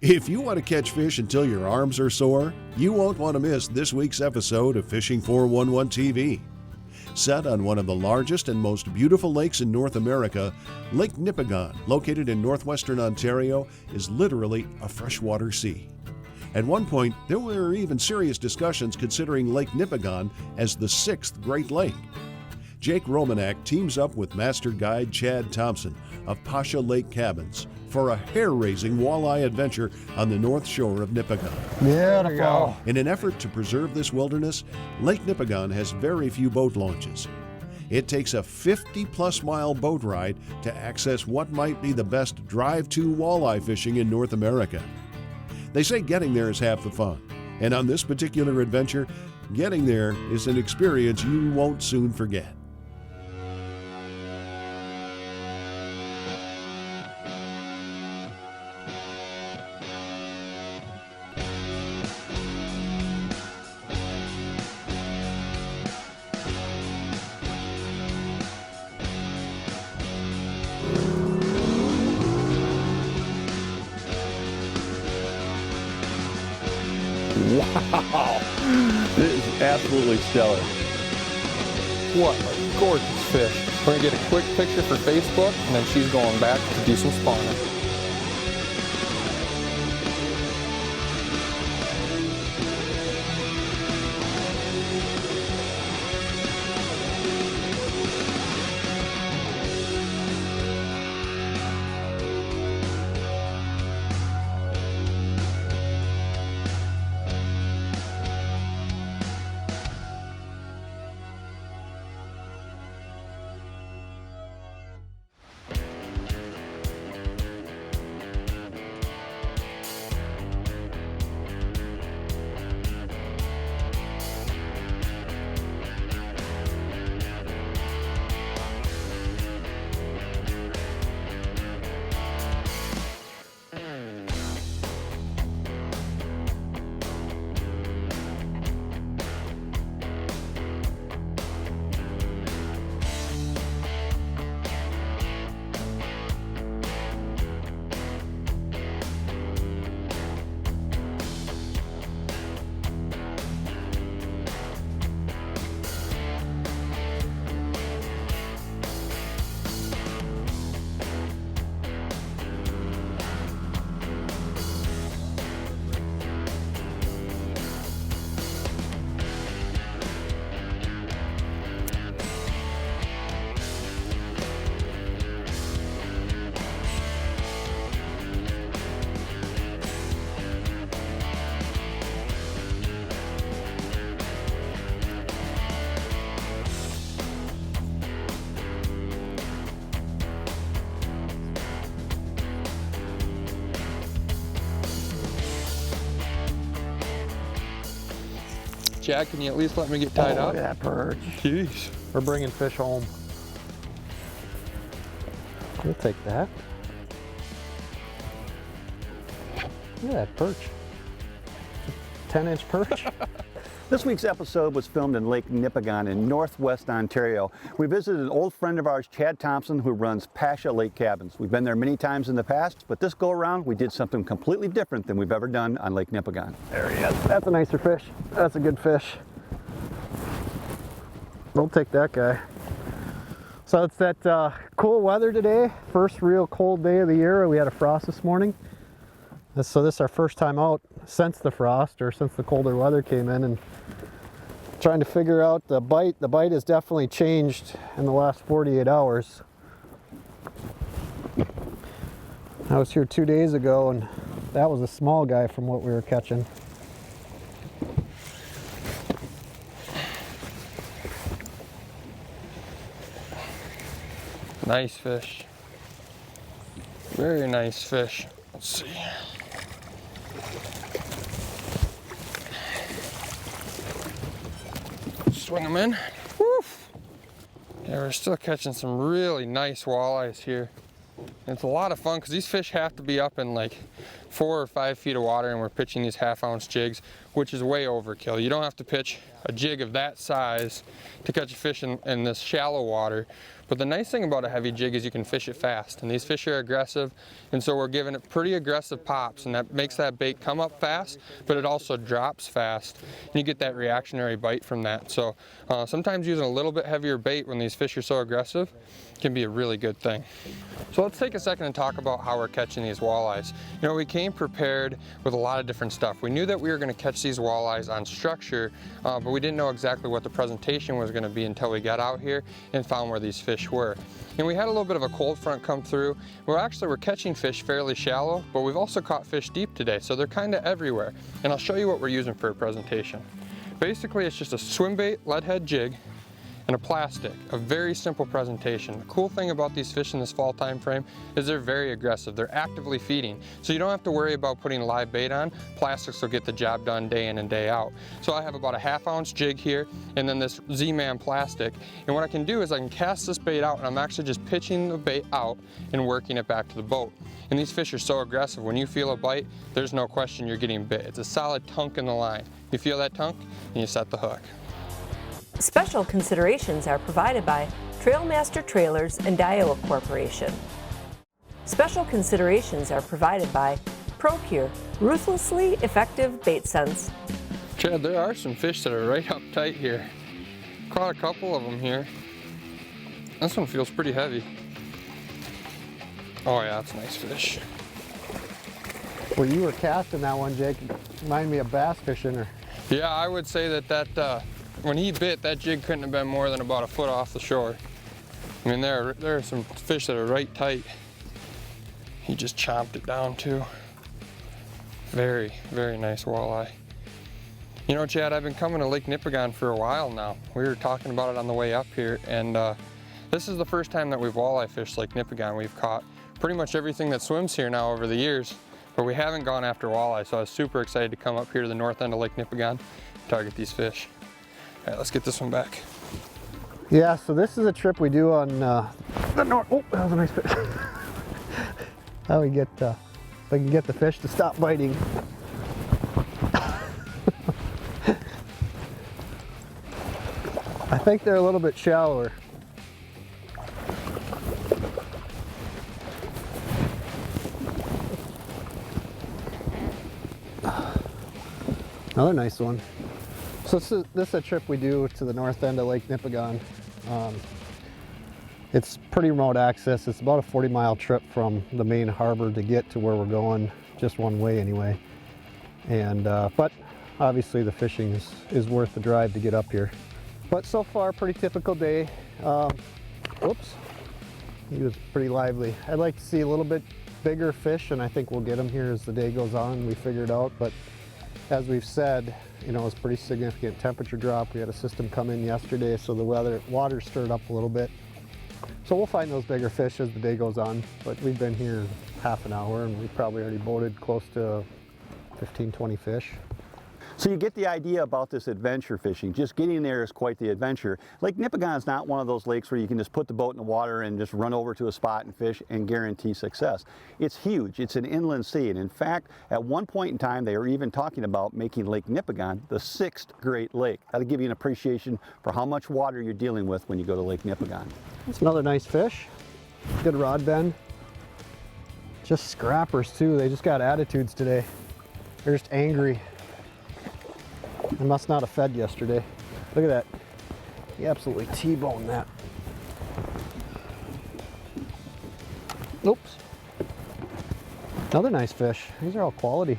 If you want to catch fish until your arms are sore, you won't want to miss this week's episode of Fishing 411 TV. Set on one of the largest and most beautiful lakes in North America, Lake Nipigon, located in northwestern Ontario, is literally a freshwater sea. At one point, there were even serious discussions considering Lake Nipigon as the 6th Great Lake. Jake Romanack teams up with master guide Chad Thompson of Pasha Lake Cabins for a hair-raising walleye adventure on the north shore of Nipigon. Beautiful. In an effort to preserve this wilderness, Lake Nipigon has very few boat launches. It takes a 50-plus mile boat ride to access what might be the best drive-to walleye fishing in North America. They say getting there is half the fun, and on this particular adventure, getting there is an experience you won't soon forget. Wow, this is absolutely stellar. What a gorgeous fish. We're gonna get a quick picture for Facebook, and then she's going back to do some spawning. Jack, can you at least let me get tied up? Look at that perch. Jeez. We're bringing fish home. We'll take that. Look at that perch. 10-inch perch. This week's episode was filmed in Lake Nipigon in northwest Ontario. We visited an old friend of ours, Chad Thompson, who runs Pasha Lake Cabins. We've been there many times in the past, but this go around we did something completely different than we've ever done on Lake Nipigon. There he is. That's a nicer fish. That's a good fish. We'll take that guy. So it's that cool weather today. First real cold day of the year. We had a frost this morning. So this is our first time out since the frost, or since the colder weather came in, and trying to figure out the bite. The bite has definitely changed in the last 48 hours. I was here 2 days ago, and that was a small guy from what we were catching. Nice fish. Very nice fish. Let's see. Swing them in. Woof. Yeah, we're still catching some really nice walleyes here. And it's a lot of fun because these fish have to be up in like 4 or 5 feet of water and we're pitching these 1/2 ounce jigs, which is way overkill. You don't have to pitch a jig of that size to catch a fish in this shallow water. But the nice thing about a heavy jig is you can fish it fast, and these fish are aggressive, and so we're giving it pretty aggressive pops, and that makes that bait come up fast, but it also drops fast, and you get that reactionary bite from that. So sometimes using a little bit heavier bait when these fish are so aggressive can be a really good thing. So let's take a second and talk about how we're catching these walleyes. You know, we came prepared with a lot of different stuff. We knew that we were going to catch these walleyes on structure, but we didn't know exactly what the presentation was going to be until we got out here and found where these fish were. And we had a little bit of a cold front come through. We're catching fish fairly shallow, but we've also caught fish deep today, so they're kind of everywhere. And I'll show you what we're using for a presentation. Basically, it's just a swim bait lead head jig and a plastic, a very simple presentation. The cool thing about these fish in this fall time frame is they're very aggressive. They're actively feeding, so you don't have to worry about putting live bait on. Plastics will get the job done day in and day out. So I have about a 1/2 ounce jig here and then this Z-Man plastic, and what I can do is I can cast this bait out and I'm actually just pitching the bait out and working it back to the boat. And these fish are so aggressive, when you feel a bite, there's no question you're getting bit. It's a solid tunk in the line. You feel that tunk and you set the hook. Special considerations are provided by Trailmaster Trailers and Daiwa Corporation. Special considerations are provided by ProCure, ruthlessly effective bait scents. Chad, there are some fish that are right up tight here. Caught a couple of them here. This one feels pretty heavy. Oh yeah, that's a nice fish. Well, you were casting that one, Jake. Remind me of bass fishing. Yeah, I would say that when he bit, that jig couldn't have been more than about a foot off the shore. I mean, there are some fish that are right tight. He just chomped it down too. Very, very nice walleye. You know, Chad, I've been coming to Lake Nipigon for a while now. We were talking about it on the way up here, and this is the first time that we've walleye fished Lake Nipigon. We've caught pretty much everything that swims here now over the years, but we haven't gone after walleye, so I was super excited to come up here to the north end of Lake Nipigon and target these fish. All right, let's get this one back. Yeah, so this is a trip we do on the north. Oh, that was a nice fish. How we get, if I can get the fish to stop biting. I think they're a little bit shallower. Another nice one. So this is a trip we do to the north end of Lake Nipigon. It's pretty remote access. It's about a 40-mile trip from the main harbor to get to where we're going, just one way anyway. And but obviously the fishing is worth the drive to get up here. But so far, pretty typical day. Whoops, he was pretty lively. I'd like to see a little bit bigger fish, and I think we'll get them here as the day goes on. We figured out, but as we've said, you know, it's pretty significant temperature drop. We had a system come in yesterday, so the water stirred up a little bit. So we'll find those bigger fish as the day goes on, but we've been here half an hour and we've probably already boated close to 15, 20 fish. So you get the idea about this adventure fishing. Just getting there is quite the adventure. Lake Nipigon is not one of those lakes where you can just put the boat in the water and just run over to a spot and fish and guarantee success. It's huge. It's an inland sea, and in fact, at one point in time, they were even talking about making Lake Nipigon the 6th Great Lake. That'll give you an appreciation for how much water you're dealing with when you go to Lake Nipigon. That's another nice fish. Good rod bend. Just scrappers too. They just got attitudes today. They're just angry. I must not have fed yesterday. Look at that. He absolutely T-boned that. Oops. Another nice fish. These are all quality.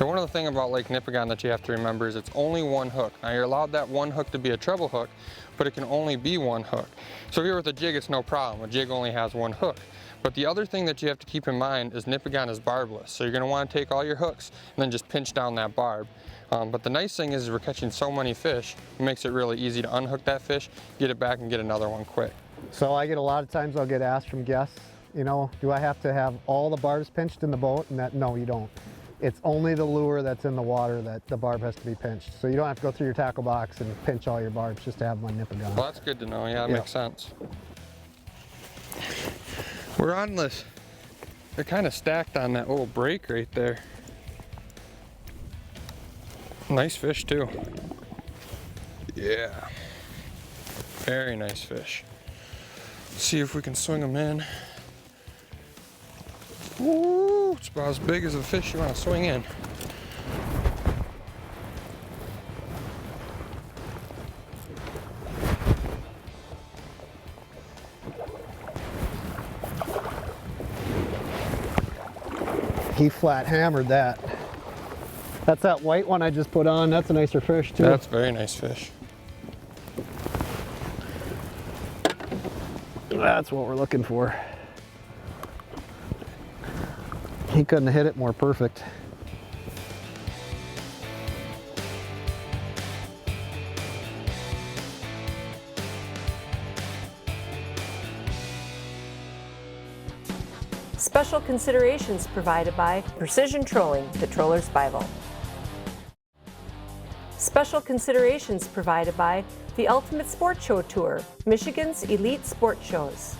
And one of the things about Lake Nipigon that you have to remember is it's only one hook. Now you're allowed that one hook to be a treble hook, but it can only be one hook. So if you're with a jig, it's no problem. A jig only has one hook. But the other thing that you have to keep in mind is Nipigon is barbless. So you're going to want to take all your hooks and then just pinch down that barb. But the nice thing is we're catching so many fish, it makes it really easy to unhook that fish, get it back and get another one quick. So I get a lot of times I'll get asked from guests, you know, do I have to have all the barbs pinched in the boat? And no, you don't. It's only the lure that's in the water that the barb has to be pinched. So you don't have to go through your tackle box and pinch all your barbs just to have them on Nipigon. Well, that's good to know. Yeah, that makes sense. We're on this They're kind of stacked on that little break right there. Nice fish too. Yeah. Very nice fish. Let's see if we can swing them in. Ooh, it's about as big as a fish you want to swing in. He flat hammered that. That's that white one I just put on. That's a nicer fish too. That's a very nice fish. That's what we're looking for. He couldn't have hit it more perfect. Special considerations provided by Precision Trolling, the Troller's Bible. Special considerations provided by the Ultimate Sport Show Tour, Michigan's elite sport shows.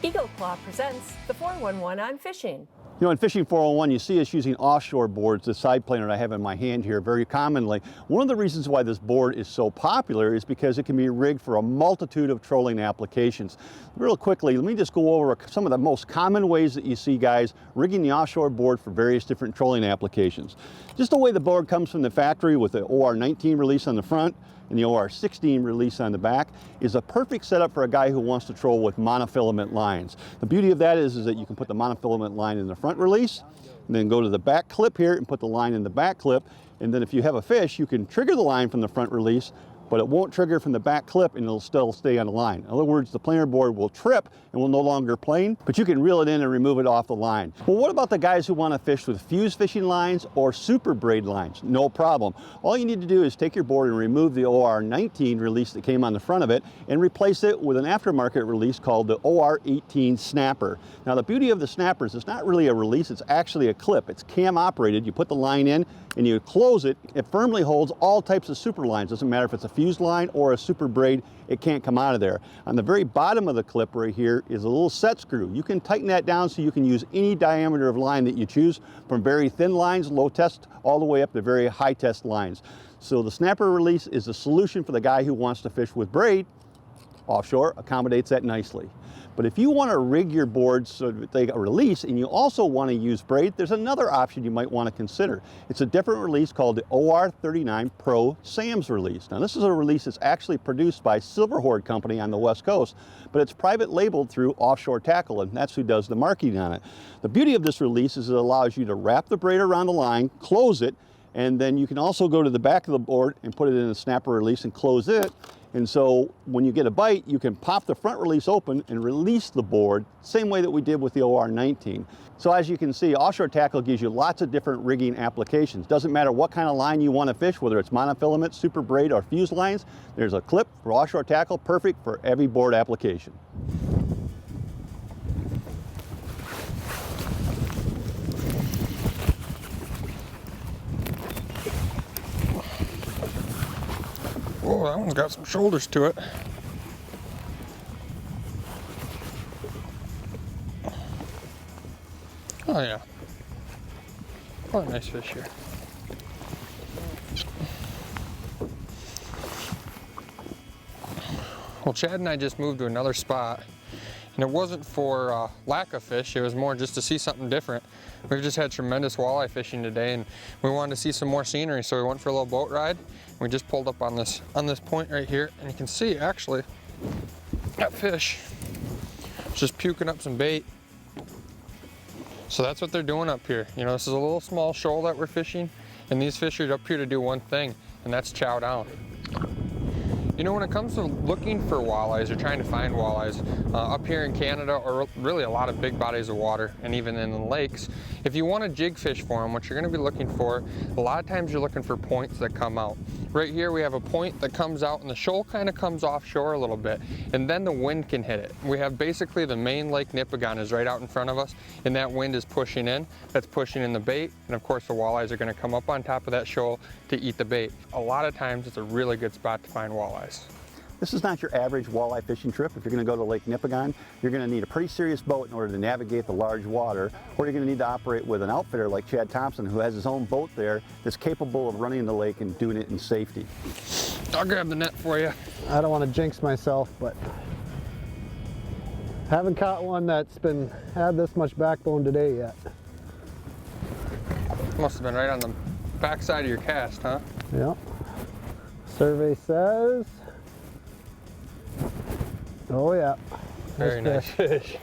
Eagle Claw presents the 411 on fishing. You know, in Fishing 401, you see us using offshore boards, the side planer that I have in my hand here very commonly. One of the reasons why this board is so popular is because it can be rigged for a multitude of trolling applications. Real quickly, let me just go over some of the most common ways that you see guys rigging the offshore board for various different trolling applications. Just the way the board comes from the factory with the OR19 release on the front and the OR16 release on the back is a perfect setup for a guy who wants to troll with monofilament lines. The beauty of that is that you can put the monofilament line in the front release and then go to the back clip here and put the line in the back clip, and then if you have a fish you can trigger the line from the front release, but it won't trigger from the back clip and it'll still stay on the line. In other words, the planer board will trip and will no longer plane, but you can reel it in and remove it off the line. Well, what about the guys who want to fish with fuse fishing lines or super braid lines? No problem. All you need to do is take your board and remove the OR19 release that came on the front of it and replace it with an aftermarket release called the OR18 snapper. Now the beauty of the snapper is it's not really a release, it's actually a clip. It's cam operated. You put the line in and you close it. It firmly holds all types of super lines. Doesn't matter if it's a fused line or a super braid, it can't come out of there. On the very bottom of the clip right here is a little set screw. You can tighten that down so you can use any diameter of line that you choose, from very thin lines, low test, all the way up to very high test lines. So the snapper release is a solution for the guy who wants to fish with braid. Offshore accommodates that nicely. But if you want to rig your boards so that they release and you also want to use braid, there's another option you might want to consider. It's a different release called the OR39 Pro SAMS release. Now this is a release that's actually produced by Silverhorn Company on the West Coast, but it's private labeled through Offshore Tackle, and that's who does the marketing on it. The beauty of this release is it allows you to wrap the braid around the line, close it, and then you can also go to the back of the board and put it in a snapper release and close it. And so when you get a bite, you can pop the front release open and release the board, same way that we did with the OR19. So as you can see, Offshore Tackle gives you lots of different rigging applications. Doesn't matter what kind of line you want to fish, whether it's monofilament, super braid, or fused lines, there's a clip for Offshore Tackle, perfect for every board application. Whoa, that one's got some shoulders to it. Oh yeah. What a nice fish here. Well, Chad and I just moved to another spot, and it wasn't for lack of fish, it was more just to see something different. We've just had tremendous walleye fishing today, and we wanted to see some more scenery, so we went for a little boat ride. We just pulled up on this point right here, and you can see actually that fish is just puking up some bait. So that's what they're doing up here. You know, this is a little small shoal that we're fishing, and these fish are up here to do one thing, and that's chow down. You know, when it comes to looking for walleyes or trying to find walleyes up here in Canada, or really a lot of big bodies of water and even in the lakes, if you want to jig fish for them, what you're going to be looking for, a lot of times you're looking for points that come out. Right here we have a point that comes out and the shoal kind of comes offshore a little bit, and then the wind can hit it. We have basically the main Lake Nipigon is right out in front of us, and that wind is pushing in, that's pushing in the bait, and of course the walleyes are going to come up on top of that shoal to eat the bait. A lot of times it's a really good spot to find walleyes. This is not your average walleye fishing trip. If you're going to go to Lake Nipigon, you're going to need a pretty serious boat in order to navigate the large water, or you're going to need to operate with an outfitter like Chad Thompson, who has his own boat there that's capable of running the lake and doing it in safety. I'll grab the net for you. I don't want to jinx myself, but haven't caught one that's had this much backbone today yet. Must have been right on the back side of your cast, huh? Yep. Survey says, oh yeah. Very nice fish.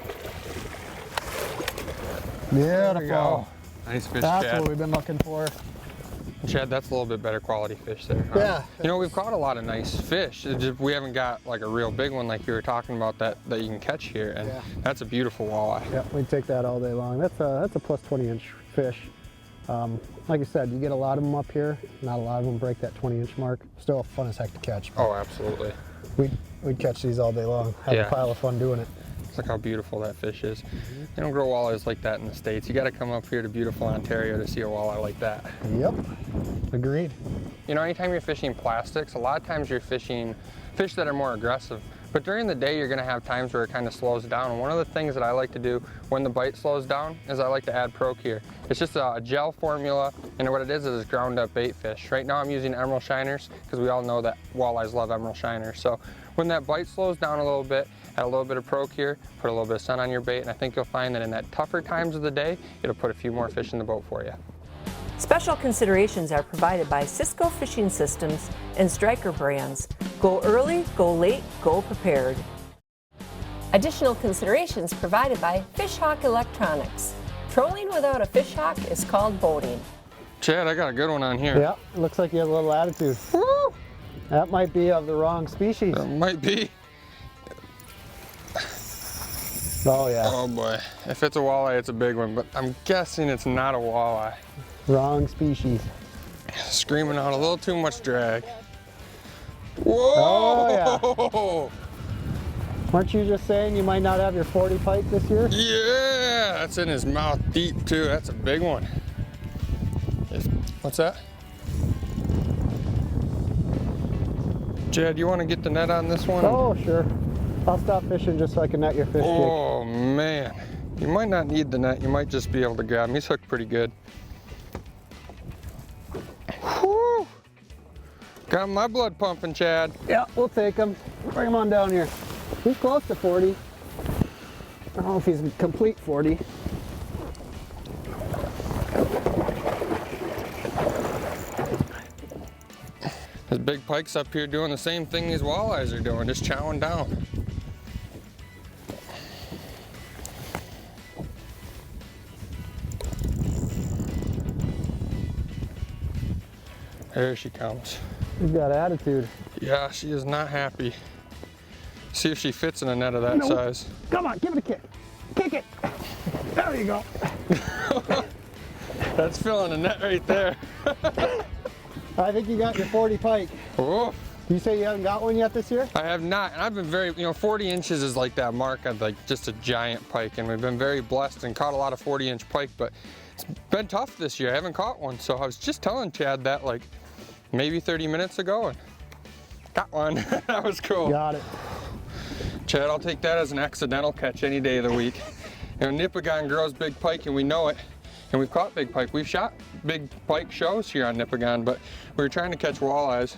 There we go. Beautiful. Nice fish, That's Chad. what we've been looking for. Chad, that's a little bit better quality fish there, huh? Yeah. You know, we've caught a lot of nice fish. It's just, we haven't got like a real big one like you were talking about that you can catch here, and Yeah. that's a beautiful walleye. Yeah, we take that all day long. That's a plus 20-inch fish. Like I said, you get a lot of them up here. Not a lot of them break that 20-inch mark. Still fun as heck to catch. Oh, absolutely. We'd catch these all day long. Have Yeah. a pile of fun doing it. Look how beautiful that fish is. They don't grow walleyes like that in the States. You got to come up here to beautiful Ontario to see a walleye like that. Yep. Agreed. You know, anytime you're fishing plastics, a lot of times you're fishing fish that are more aggressive. But during the day, you're going to have times where it kind of slows down. And one of the things that I like to do when the bite slows down is I like to add ProCure. It's just a gel formula, and what it is ground up bait fish. Right now I'm using emerald shiners because we all know that walleyes love emerald shiners. So when that bite slows down a little bit, add a little bit of ProCure, put a little bit of sun on your bait, and I think you'll find that in that tougher times of the day, it'll put a few more fish in the boat for you. Special considerations are provided by Cisco Fishing Systems and Striker Brands. Go early, go late, go prepared. Additional considerations provided by Fishhawk Electronics. Trolling without a fishhawk is called boating. Chad, I got a good one on here. Yeah, it looks like you have a little attitude. Woo! That might be of the wrong species. That might be. Oh yeah, Oh boy, if it's a walleye, it's a big one, but I'm guessing it's not a walleye. wrong species. Screaming out a little too much drag. Whoa! Oh, Weren't you just saying you might not have your 40 pike this year? Yeah, that's in his mouth deep too. That's a big one. What's that? Chad, you want to get the net on this one? Oh, sure. I'll stop fishing just so I can net your fish, Jake. Oh man, you might not need the net. You might just be able to grab him. He's hooked pretty good. Whew. Got my blood pumping, Chad. Yeah, we'll take him. Bring him on down here. He's close to 40. I don't know if he's complete 40. This big pike's up here doing the same thing these walleyes are doing, just chowing down. There she comes. He's got attitude. Yeah, she is not happy. See if she fits in a net of that Nope. size. Come on, give it a kick. Kick it. There you go. That's filling a net right there. I think you got your 40 pike. Oh, You say you haven't got one yet this year? I have not, and I've been very, 40 inches is like that mark of like just a giant pike, and we've been very blessed and caught a lot of 40-inch pike, but it's been tough this year. I haven't caught one, so I was just telling Chad that like maybe 30 minutes ago, and got one. That was cool. Got it. Chad, I'll take that as an accidental catch any day of the week. Nipigon grows big pike, and we know it, and we've caught big pike. We've shot big pike shows here on Nipigon, but we were trying to catch walleyes.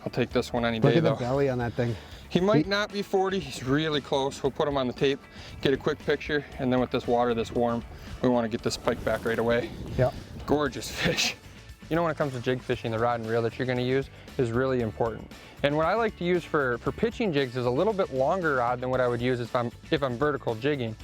I'll take this one any Look day at the though. belly on that thing. He might not be 40, he's really close. We'll put him on the tape, get a quick picture, and then with this water this warm, we want to get this pike back right away. Yep. Gorgeous fish. You know, when it comes to jig fishing, the rod and reel that you're going to use is really important. And what I like to use for pitching jigs is a little bit longer rod than what I would use if I'm vertical jigging.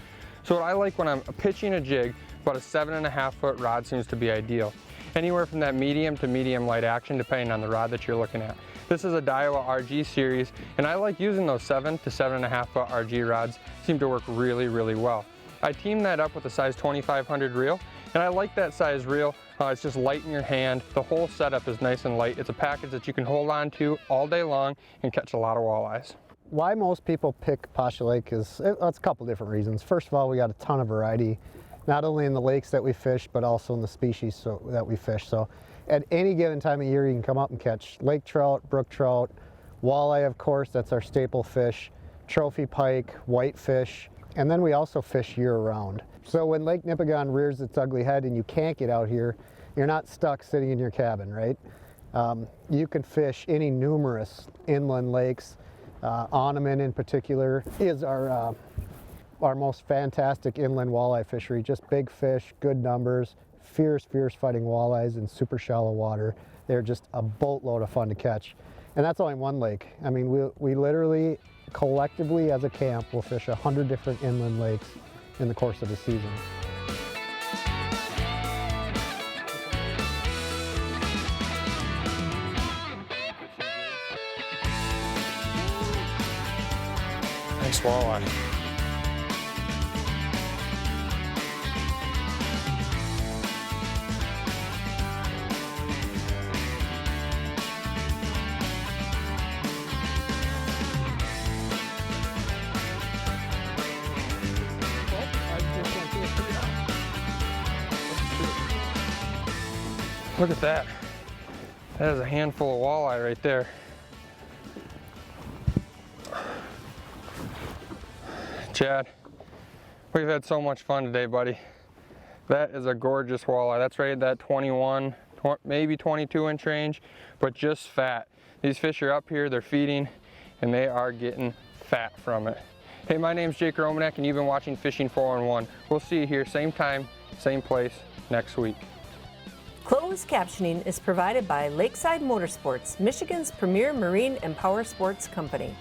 So what I like when I'm pitching a jig, about a 7.5 foot rod seems to be ideal. anywhere from that medium to medium light action depending on the rod that you're looking at. This is a Daiwa RG series, and I like using those 7 to 7.5 foot RG rods. Seem to work really, really well. I teamed that up with a size 2500 reel, and I like that size reel. It's just light in your hand. The whole setup is nice and light. It's a package that you can hold on to all day long and catch a lot of walleyes. Why most people pick Pasha Lake is, it's a couple different reasons. First of all, we got a ton of variety, not only in the lakes that we fish, but also in the species that we fish. So at any given time of year, you can come up and catch lake trout, brook trout, walleye, of course, that's our staple fish, trophy pike, whitefish, and then we also fish year-round. So when Lake Nipigon rears its ugly head and you can't get out here, you're not stuck sitting in your cabin, right? You can fish any numerous inland lakes. Onaman in particular is our most fantastic inland walleye fishery. Just big fish, good numbers, fierce fighting walleyes in super shallow water. They're just a boatload of fun to catch. And that's only one lake. I mean, we literally, collectively as a camp, will fish 100 different inland lakes in the course of the season. Nice walleye. Look at that. That is a handful of walleye right there. Chad, we've had so much fun today, buddy. That is a gorgeous walleye. That's right at that 21, maybe 22 inch range, but just fat. These fish are up here, they're feeding, and they are getting fat from it. Hey, my name's Jake Romanack, and you've been watching Fishing 411. We'll see you here, same time, same place, next week. Closed captioning is provided by Lakeside Motorsports, Michigan's premier marine and power sports company.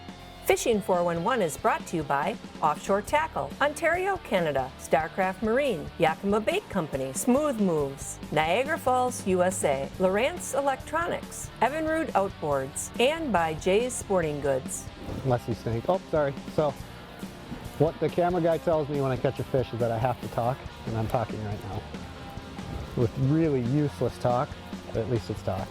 Fishing 411 is brought to you by Offshore Tackle, Ontario, Canada, Starcraft Marine, Yakima Bait Company, Smooth Moves, Niagara Falls, USA, Lowrance Electronics, Evinrude Outboards, and by Jay's Sporting Goods. Unless you stink. Oh, sorry. So what the camera guy tells me when I catch a fish is that I have to talk, and I'm talking right now. With really useless talk, but at least it's talk.